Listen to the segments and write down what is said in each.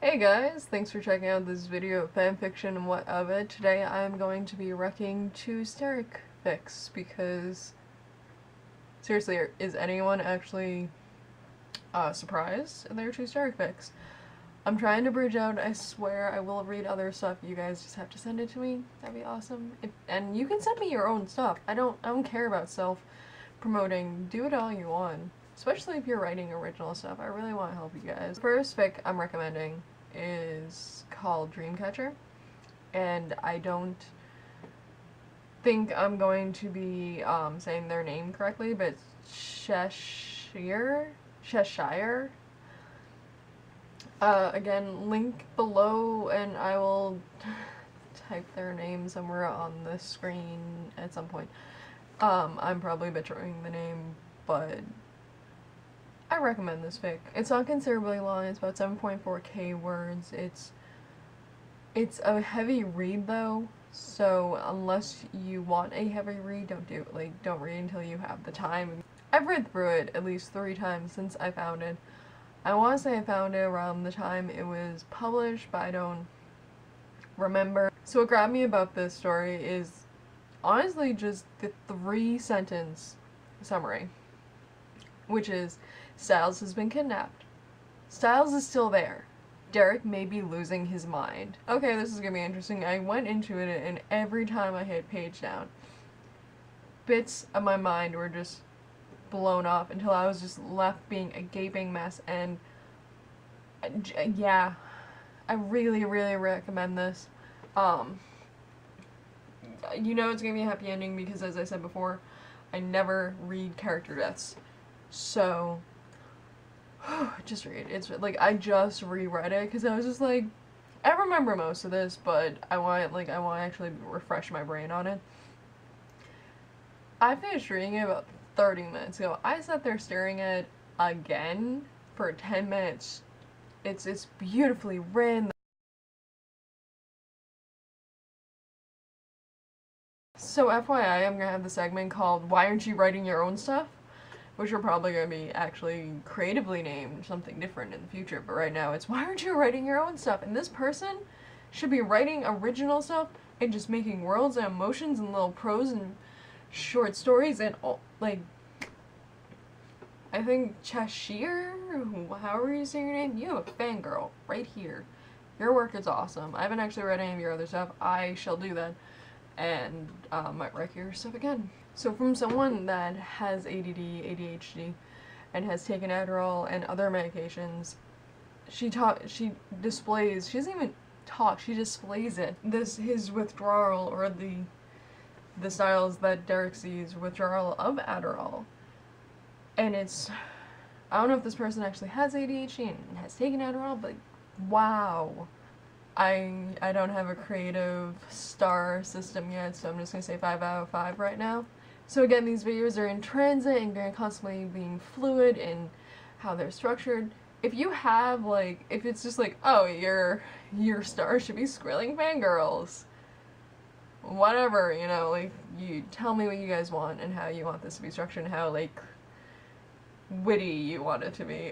Hey guys, thanks for checking out this video of fanfiction and what of it. Today I'm going to be wrecking two Sterek fics because seriously, is anyone actually surprised there are two Sterek fics? I'm trying to bridge out. I swear I will read other stuff. You guys just have to send it to me. That'd be awesome. And you can send me your own stuff. I don't care about self-promoting. Do it all you want. Especially if you're writing original stuff. I really want to help you guys. The first fic I'm recommending is called Dreamcatcher, and I don't think I'm going to be saying their name correctly, but Cheshire? Again, link below, and I will type their name somewhere on the screen at some point. I'm probably butchering the name, but I recommend this fic. It's not considerably long, it's about 7.4k words. It's a heavy read though, so unless you want a heavy read, don't do it. Like, don't read until you have the time. I've read through it at least 3 times since I found it. I want to say I found it around the time it was published, but I don't remember. So what grabbed me about this story is honestly just the 3-sentence summary, which is, Styles has been kidnapped. Styles is still there. Derek may be losing his mind. Okay, this is gonna be interesting. I went into it, and every time I hit page down, bits of my mind were just blown off until I was just left being a gaping mess. And yeah, I really recommend this. You know it's gonna be a happy ending because, as I said before, I never read character deaths. So just read. It's like, I just reread it because I was just like, I remember most of this, but I want to actually refresh my brain on it. I finished reading it about 30 minutes ago. I sat there staring at it again for 10 minutes. It's beautifully written. So FYI, I'm gonna have the segment called Why Aren't You Writing Your Own Stuff? Which are probably going to be actually creatively named something different in the future, but right now it's why aren't you writing your own stuff? And this person should be writing original stuff and just making worlds and emotions and little prose and short stories and all, like, I think Cheshire, however you say your name, you have a fangirl right here. Your work is awesome. I haven't actually read any of your other stuff. I shall do that and might write your stuff again. So from someone that has ADD, ADHD, and has taken Adderall and other medications, she displays, she doesn't even talk, she displays it. His withdrawal, or the styles that Derek sees, withdrawal of Adderall. And it's, I don't know if this person actually has ADHD and has taken Adderall, but wow. I don't have a creative star system yet, so I'm just gonna say 5 out of 5 right now. So again, these videos are in transit and they're constantly being fluid in how they're structured. If you have, like, if it's just like, oh, your star should be squirreling fangirls, whatever, you know, like, you tell me what you guys want and how you want this to be structured and how, like, witty you want it to be.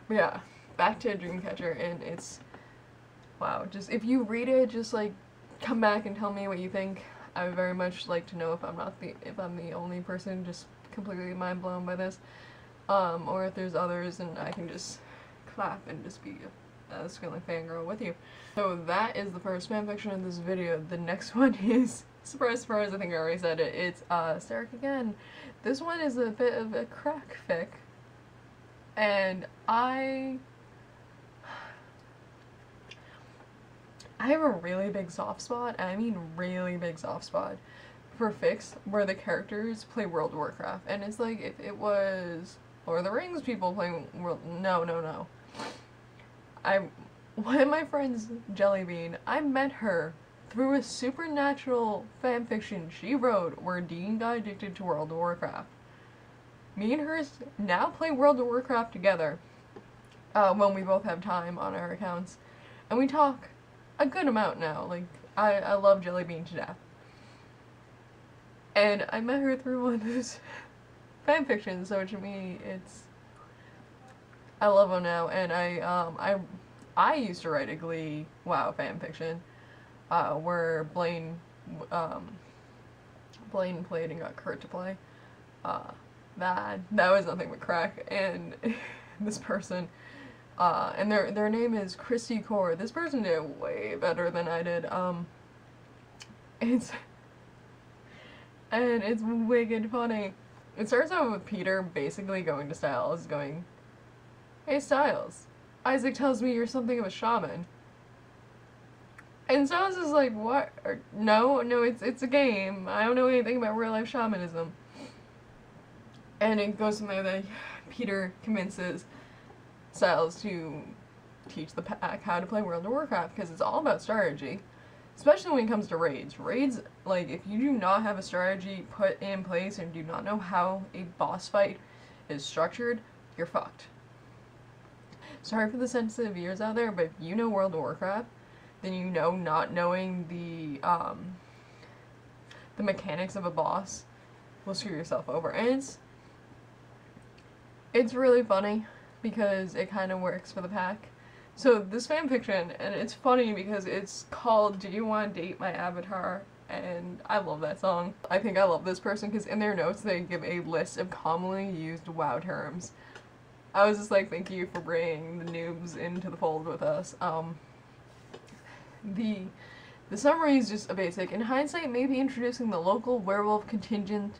Yeah, back to Dreamcatcher, and it's, wow, just, if you read it, just, like, come back and tell me what you think. I would very much like to know if I'm the only person just completely mind blown by this, or if there's others and I can just clap and just be a squealing fangirl with you. So that is the first fanfiction in this video. The next one is, surprise surprise, I think I already said it, it's Sterek again. This one is a bit of a crack fic, and I have a really big soft spot, and I mean really big soft spot, for fics where the characters play World of Warcraft. And it's like, if it was Lord of the Rings people playing no. One of my friends, Jellybean, I met her through a supernatural fanfiction she wrote where Dean got addicted to World of Warcraft. Me and her now play World of Warcraft together, when we both have time on our accounts, and we talk a good amount now. Like, I love Jellybean to death. And I met her through one of those fanfictions, so to me, it's, I love them now, and I used to write a Glee WoW fanfiction, where Blaine played and got Kurt to play. That was nothing but crack, and this person, and their name is Christy Core. This person did way better than I did. It's wicked funny. It starts out with Peter basically going to Styles, going, "Hey Styles, Isaac tells me you're something of a shaman." And Styles is like, "What? No, it's a game. I don't know anything about real life shamanism." And it goes from there that Peter convinces Styles to teach the pack how to play World of Warcraft, because it's all about strategy. Especially when it comes to raids. Raids, like, if you do not have a strategy put in place and do not know how a boss fight is structured, you're fucked. Sorry for the sensitive ears out there, but if you know World of Warcraft, then you know not knowing the mechanics of a boss will screw yourself over. And it's really funny because it kind of works for the pack. So this fanfiction, and it's funny because it's called "Do You Want to Date My Avatar?" and I love that song. I think I love this person because in their notes they give a list of commonly used WoW terms. I was just like, thank you for bringing the noobs into the fold with us. The summary is just a basic. In hindsight, maybe introducing the local werewolf contingent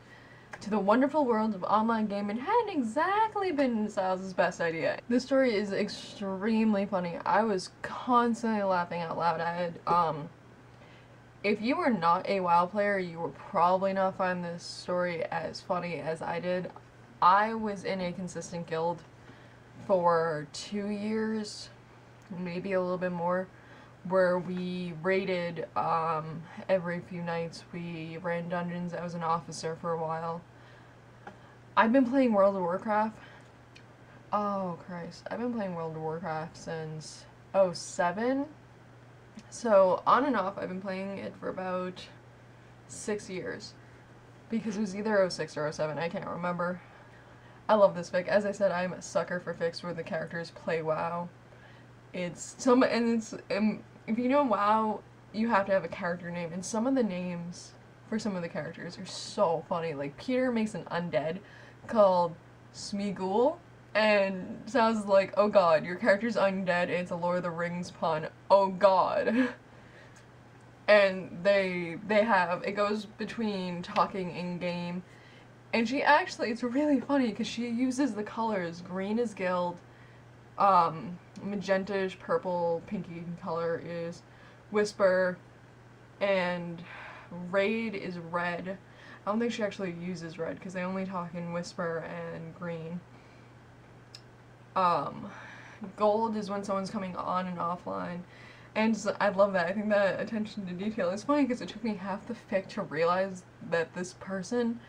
to the wonderful world of online gaming hadn't exactly been Styles' best idea. This story is extremely funny. I was constantly laughing out loud at it. If you are not a WoW player, you will probably not find this story as funny as I did. I was in a consistent guild for 2 years, maybe a little bit more, where we raided every few nights. We ran dungeons. I was an officer for a while. I've been playing World of Warcraft. Oh Christ. I've been playing World of Warcraft since 2007. So on and off I've been playing it for about 6 years. Because it was either 2006 or 2007, I can't remember. I love this fic. As I said, I'm a sucker for fics where the characters play WoW. If you know WoW, you have to have a character name, and some of the names for some of the characters are so funny. Like, Peter makes an undead called Smeagol, and sounds like, "Oh god, your character's undead, it's a Lord of the Rings pun, oh god." And it goes between talking in-game, and she actually, it's really funny, because she uses the colors, green is guild, magenta-ish, purple, pinky color is Whisper, and Raid is red. I don't think she actually uses red because they only talk in Whisper and green. Gold is when someone's coming on and offline. And I love that. I think that attention to detail is funny because it took me half the fic to realize that this person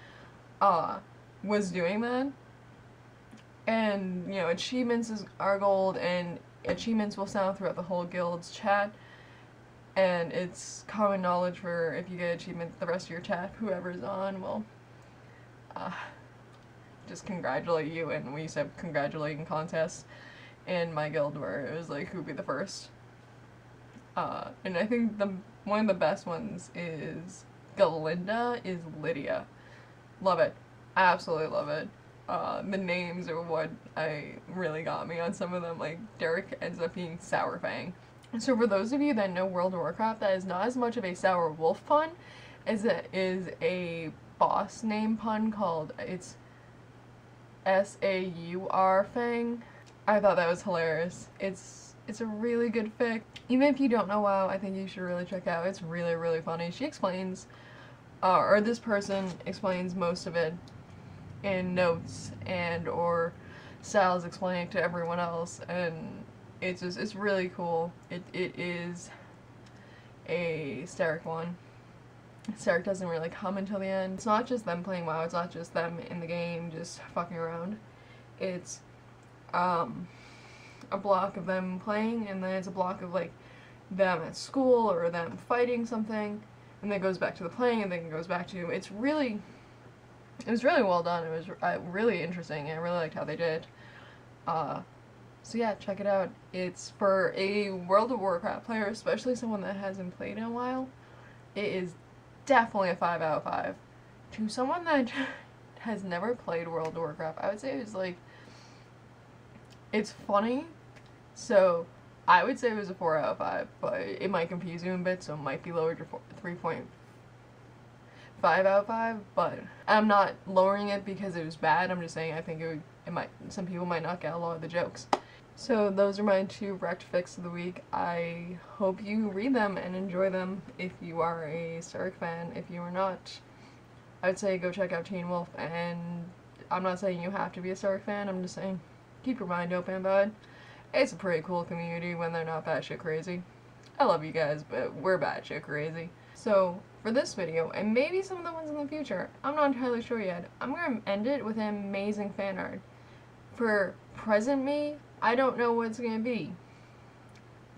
was doing that. And, you know, achievements are gold, and achievements will sound throughout the whole guild's chat. And it's common knowledge for if you get achievement, the rest of your chat, whoever's on, will just congratulate you. And we used to have congratulating contests in my guild where it was like, who'd be the first. And I think one of the best ones is Galinda is Lydia. Love it. Absolutely love it. The names are what really got me on some of them. Like, Sterek ends up being Sourfang. So for those of you that know World of Warcraft, that is not as much of a sour wolf pun as it is a boss name pun called, it's S-A-U-R Fang. I thought that was hilarious. It's a really good fic. Even if you don't know WoW, I think you should really check it out. It's really, really funny. She explains, or this person explains most of it in notes, and or Sal's explaining it to everyone else, and it's really cool. It is a Sterek one. Sterek doesn't really come until the end. It's not just them playing WoW, it's not just them in the game just fucking around. It's a block of them playing, and then it's a block of like them at school or them fighting something, and then it goes back to the playing, and then it goes back to, it was really well done. It was really interesting. I really liked how they did. So yeah, check it out. It's for a World of Warcraft player, especially someone that hasn't played in a while. It is definitely a 5 out of 5. To someone that has never played World of Warcraft, I would say it was like, it's funny, so I would say it was a 4 out of 5, but it might confuse you a bit, so it might be lowered to 3.5 out of 5, but I'm not lowering it because it was bad. I'm just saying I think it might, some people might not get a lot of the jokes. So those are my 2 rect fics of the week. I hope you read them and enjoy them if you are a Sterek fan. If you are not, I would say go check out Teen Wolf, and I'm not saying you have to be a Sterek fan, I'm just saying keep your mind open about it. It's a pretty cool community when they're not batshit crazy. I love you guys, but we're batshit crazy. So for this video, and maybe some of the ones in the future, I'm not entirely sure yet, I'm going to end it with amazing fan art. For present me, I don't know what it's going to be,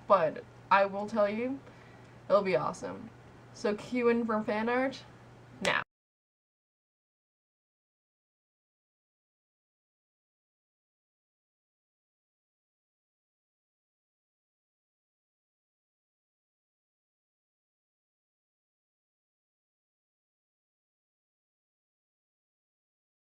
but I will tell you, it'll be awesome. So cue in for fan art.